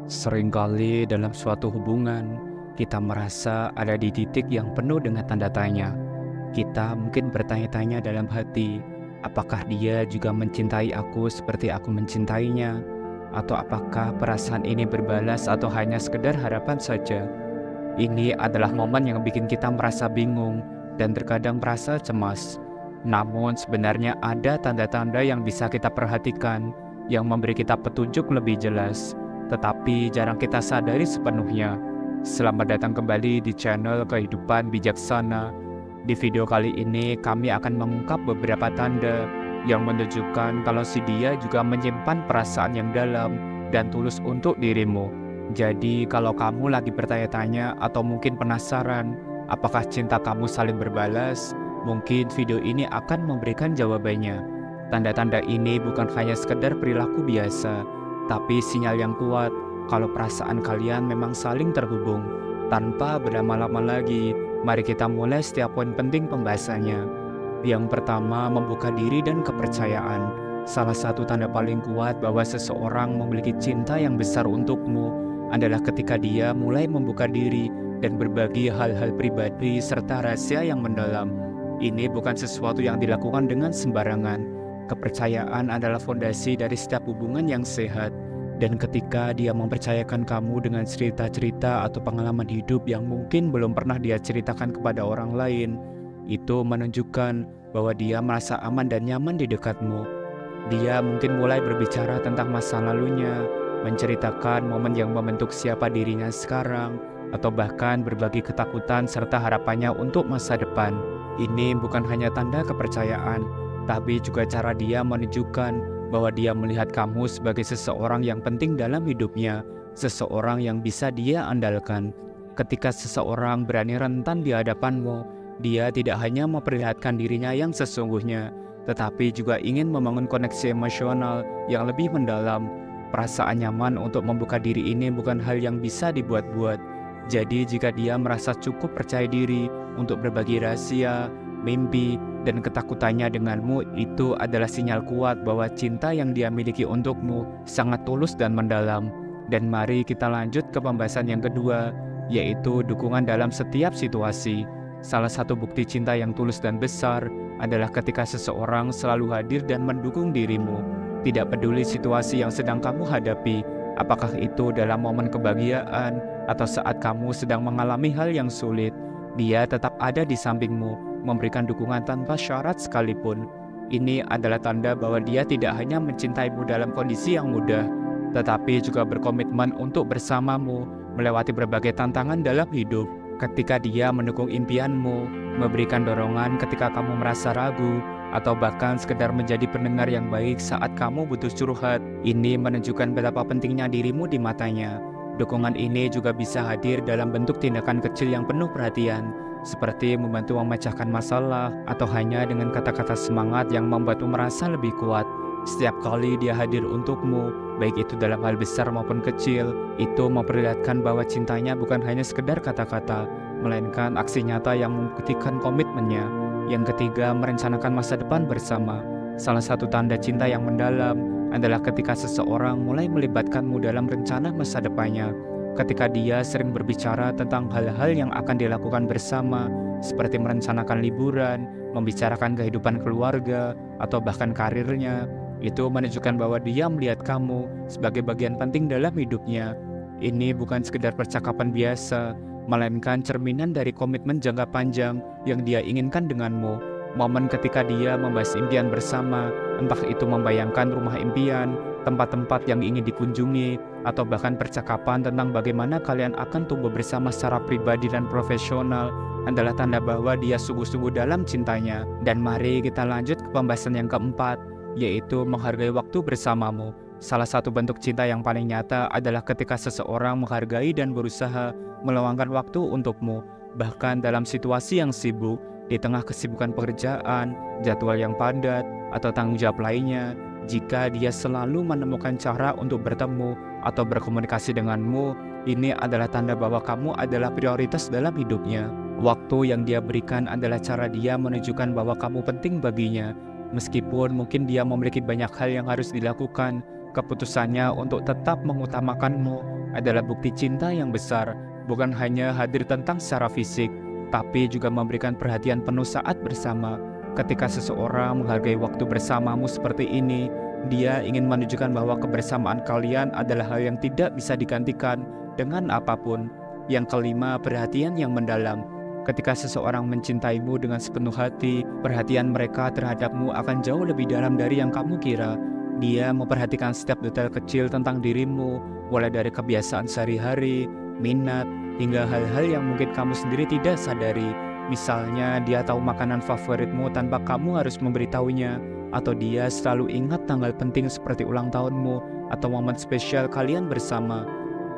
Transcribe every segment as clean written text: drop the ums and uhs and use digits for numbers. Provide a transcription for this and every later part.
Seringkali dalam suatu hubungan, kita merasa ada di titik yang penuh dengan tanda tanya. Kita mungkin bertanya-tanya dalam hati, apakah dia juga mencintai aku seperti aku mencintainya? Atau apakah perasaan ini berbalas atau hanya sekedar harapan saja? Ini adalah momen yang bikin kita merasa bingung dan terkadang merasa cemas. Namun sebenarnya ada tanda-tanda yang bisa kita perhatikan yang memberi kita petunjuk lebih jelas, tetapi jarang kita sadari sepenuhnya. Selamat datang kembali di channel Kehidupan Bijaksana. Di video kali ini kami akan mengungkap beberapa tanda yang menunjukkan kalau si dia juga menyimpan perasaan yang dalam dan tulus untuk dirimu. Jadi kalau kamu lagi bertanya-tanya atau mungkin penasaran apakah cinta kamu saling berbalas, mungkin video ini akan memberikan jawabannya. Tanda-tanda ini bukan hanya sekedar perilaku biasa, tapi sinyal yang kuat kalau perasaan kalian memang saling terhubung. Tanpa berlama-lama lagi, mari kita mulai setiap poin penting pembahasannya. Yang pertama, membuka diri dan kepercayaan. Salah satu tanda paling kuat bahwa seseorang memiliki cinta yang besar untukmu adalah ketika dia mulai membuka diri dan berbagi hal-hal pribadi serta rahasia yang mendalam. Ini bukan sesuatu yang dilakukan dengan sembarangan. Kepercayaan adalah fondasi dari setiap hubungan yang sehat. Dan ketika dia mempercayakan kamu dengan cerita-cerita atau pengalaman hidup yang mungkin belum pernah dia ceritakan kepada orang lain, itu menunjukkan bahwa dia merasa aman dan nyaman di dekatmu. Dia mungkin mulai berbicara tentang masa lalunya, menceritakan momen yang membentuk siapa dirinya sekarang, atau bahkan berbagi ketakutan serta harapannya untuk masa depan. Ini bukan hanya tanda kepercayaan, tapi juga cara dia menunjukkan bahwa dia melihat kamu sebagai seseorang yang penting dalam hidupnya, seseorang yang bisa dia andalkan. Ketika seseorang berani rentan di hadapanmu, dia tidak hanya memperlihatkan dirinya yang sesungguhnya, tetapi juga ingin membangun koneksi emosional yang lebih mendalam. Perasaan nyaman untuk membuka diri ini bukan hal yang bisa dibuat-buat. Jadi jika dia merasa cukup percaya diri untuk berbagi rahasia, mimpi, dan ketakutannya denganmu, itu adalah sinyal kuat bahwa cinta yang dia miliki untukmu sangat tulus dan mendalam. Dan mari kita lanjut ke pembahasan yang kedua, yaitu dukungan dalam setiap situasi. Salah satu bukti cinta yang tulus dan besar adalah ketika seseorang selalu hadir dan mendukung dirimu. Tidak peduli situasi yang sedang kamu hadapi, apakah itu dalam momen kebahagiaan atau saat kamu sedang mengalami hal yang sulit, dia tetap ada di sampingmu, memberikan dukungan tanpa syarat sekalipun. Ini adalah tanda bahwa dia tidak hanya mencintaimu dalam kondisi yang mudah, tetapi juga berkomitmen untuk bersamamu melewati berbagai tantangan dalam hidup. Ketika dia mendukung impianmu, memberikan dorongan ketika kamu merasa ragu, atau bahkan sekedar menjadi pendengar yang baik saat kamu butuh curhat, ini menunjukkan betapa pentingnya dirimu di matanya. Dukungan ini juga bisa hadir dalam bentuk tindakan kecil yang penuh perhatian, seperti membantu memecahkan masalah atau hanya dengan kata-kata semangat yang membuatmu merasa lebih kuat. Setiap kali dia hadir untukmu, baik itu dalam hal besar maupun kecil, itu memperlihatkan bahwa cintanya bukan hanya sekedar kata-kata, melainkan aksi nyata yang membuktikan komitmennya. Yang ketiga, merencanakan masa depan bersama. Salah satu tanda cinta yang mendalam adalah ketika seseorang mulai melibatkanmu dalam rencana masa depannya. Ketika dia sering berbicara tentang hal-hal yang akan dilakukan bersama, seperti merencanakan liburan, membicarakan kehidupan keluarga, atau bahkan karirnya, itu menunjukkan bahwa dia melihat kamu sebagai bagian penting dalam hidupnya. Ini bukan sekedar percakapan biasa, melainkan cerminan dari komitmen jangka panjang yang dia inginkan denganmu. Momen ketika dia membahas impian bersama, entah itu membayangkan rumah impian, tempat-tempat yang ingin dikunjungi, atau bahkan percakapan tentang bagaimana kalian akan tumbuh bersama secara pribadi dan profesional, adalah tanda bahwa dia sungguh-sungguh dalam cintanya. Dan mari kita lanjut ke pembahasan yang keempat, yaitu menghargai waktu bersamamu. Salah satu bentuk cinta yang paling nyata adalah ketika seseorang menghargai dan berusaha meluangkan waktu untukmu, bahkan dalam situasi yang sibuk. Di tengah kesibukan pekerjaan, jadwal yang padat, atau tanggung jawab lainnya, jika dia selalu menemukan cara untuk bertemu atau berkomunikasi denganmu, ini adalah tanda bahwa kamu adalah prioritas dalam hidupnya. Waktu yang dia berikan adalah cara dia menunjukkan bahwa kamu penting baginya. Meskipun mungkin dia memiliki banyak hal yang harus dilakukan, Keputusannya untuk tetap mengutamakanmu adalah bukti cinta yang besar, bukan hanya hadir tentang secara fisik, tapi juga memberikan perhatian penuh saat bersama. Ketika seseorang menghargai waktu bersamamu seperti ini, dia ingin menunjukkan bahwa kebersamaan kalian adalah hal yang tidak bisa digantikan dengan apapun. Yang kelima, perhatian yang mendalam. Ketika seseorang mencintaimu dengan sepenuh hati, perhatian mereka terhadapmu akan jauh lebih dalam dari yang kamu kira. Dia memperhatikan setiap detail kecil tentang dirimu, mulai dari kebiasaan sehari-hari, minat, hingga hal-hal yang mungkin kamu sendiri tidak sadari. Misalnya, dia tahu makanan favoritmu tanpa kamu harus memberitahunya, atau dia selalu ingat tanggal penting seperti ulang tahunmu atau momen spesial kalian bersama.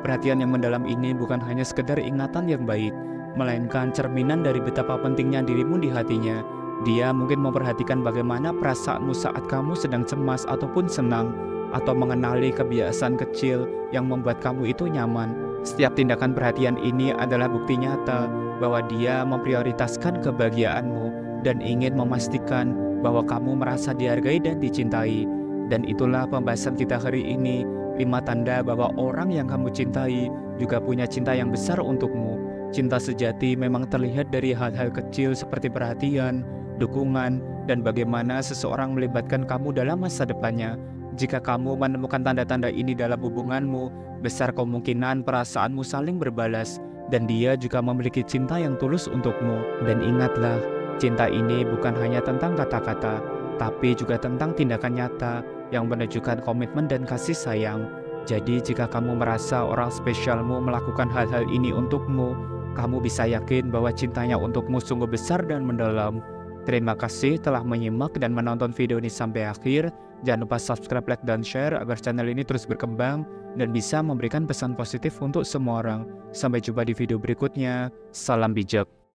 Perhatian yang mendalam ini bukan hanya sekedar ingatan yang baik, melainkan cerminan dari betapa pentingnya dirimu di hatinya. Dia mungkin memperhatikan bagaimana perasaanmu saat kamu sedang cemas ataupun senang, atau mengenali kebiasaan kecil yang membuat kamu itu nyaman. Setiap tindakan perhatian ini adalah bukti nyata bahwa dia memprioritaskan kebahagiaanmu dan ingin memastikan bahwa kamu merasa dihargai dan dicintai. Dan itulah pembahasan kita hari ini, 5 tanda bahwa orang yang kamu cintai juga punya cinta yang besar untukmu. Cinta sejati memang terlihat dari hal-hal kecil seperti perhatian, dukungan, dan bagaimana seseorang melibatkan kamu dalam masa depannya. Jika kamu menemukan tanda-tanda ini dalam hubunganmu, besar kemungkinan perasaanmu saling berbalas, dan dia juga memiliki cinta yang tulus untukmu. Dan ingatlah, cinta ini bukan hanya tentang kata-kata, tapi juga tentang tindakan nyata yang menunjukkan komitmen dan kasih sayang. Jadi jika kamu merasa orang spesialmu melakukan hal-hal ini untukmu, kamu bisa yakin bahwa cintanya untukmu sungguh besar dan mendalam. Terima kasih telah menyimak dan menonton video ini sampai akhir. Jangan lupa subscribe, like, dan share agar channel ini terus berkembang dan bisa memberikan pesan positif untuk semua orang. Sampai jumpa di video berikutnya. Salam bijak.